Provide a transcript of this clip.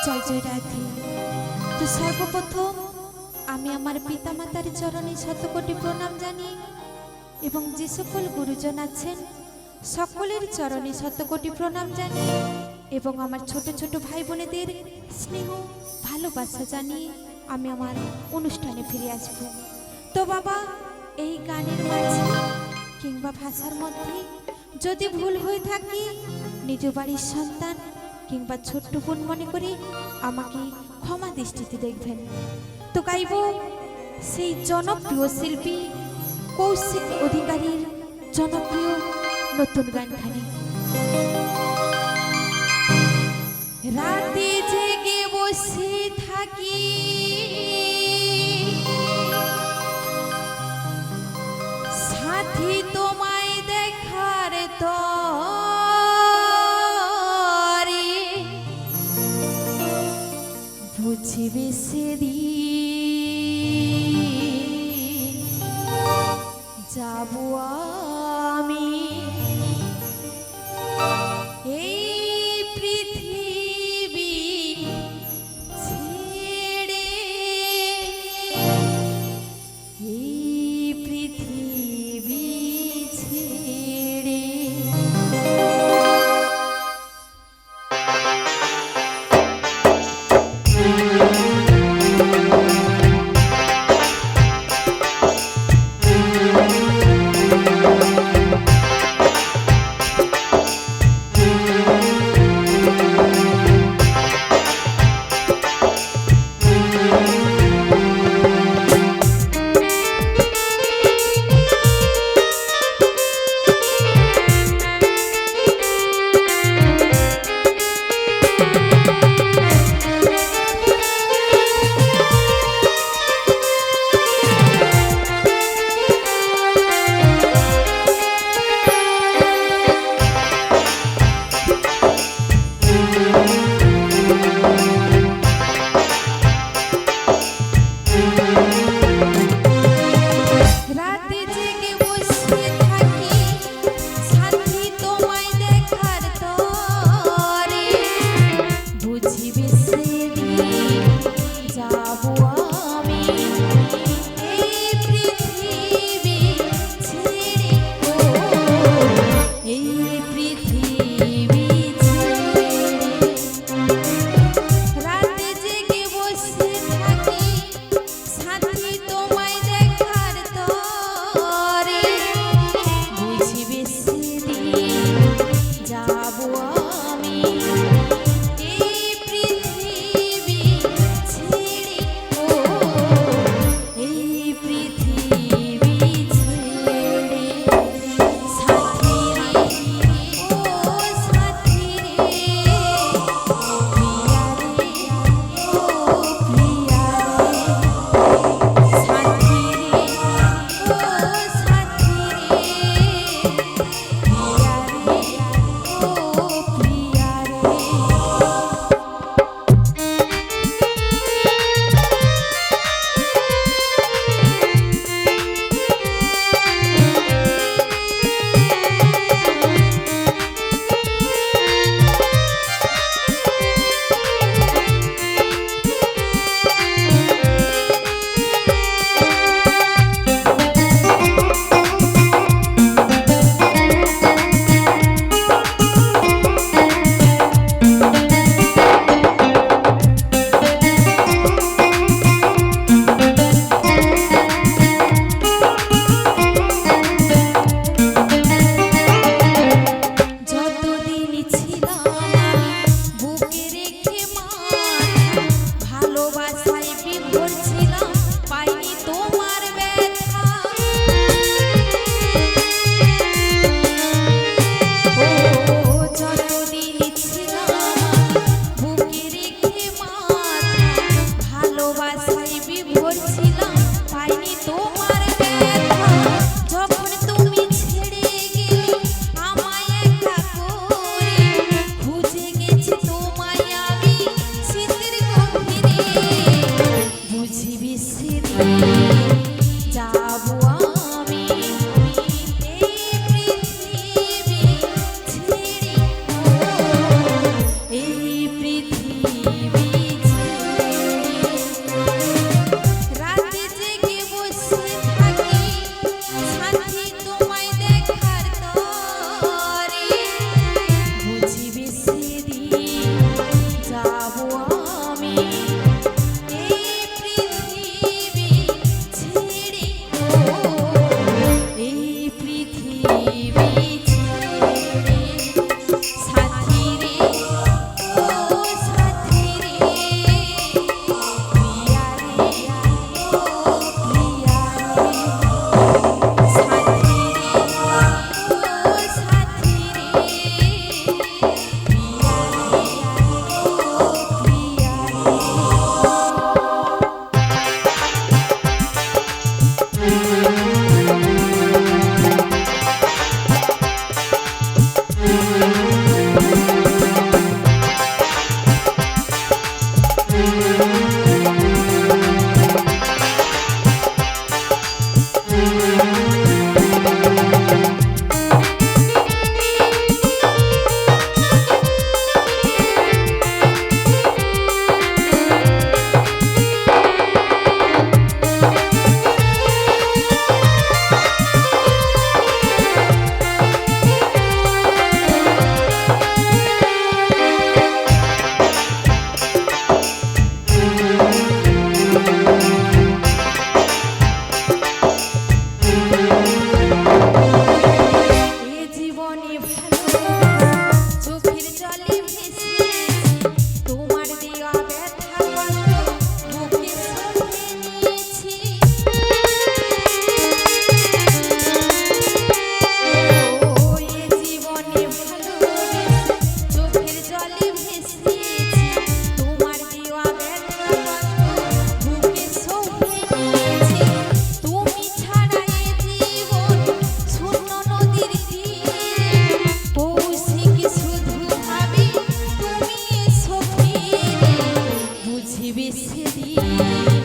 জয় জয় রাধে। তো সর্বপ্রথম আমি আমার পিতা মাতার চরণে শতকোটি প্রণাম জানিয়ে এবং যে সকল গুরুজন আছেন সকলের চরণে শতকোটি প্রণাম জানিয়ে এবং আমার ছোট ছোট ভাই বোনেদের স্নেহ ভালোবাসা জানিয়ে আমি আমার অনুষ্ঠানে ফিরে আসব। তো বাবা, এই গানের মাঝে কিংবা ভাষার মধ্যে যদি ভুল হয়ে থাকে নিজ বাড়ির সন্তান কিংবা ছোট্ট বোন মনে করে আমাকে ক্ষমা দৃষ্টিতে দেখবেন। তো গাইব সেই জনপ্রিয় শিল্পী কৌশিক অধিকারীর জনপ্রিয় নতুন গানখানি। রাতে জেগে বসে থাকি সাথী তোমায় দেখার তরে বুঝিবে সেদিন যাবো আমি এই পৃথিবী ছেড়ে, এই পৃথিবী ছেড়ে। বেছে দিয়ে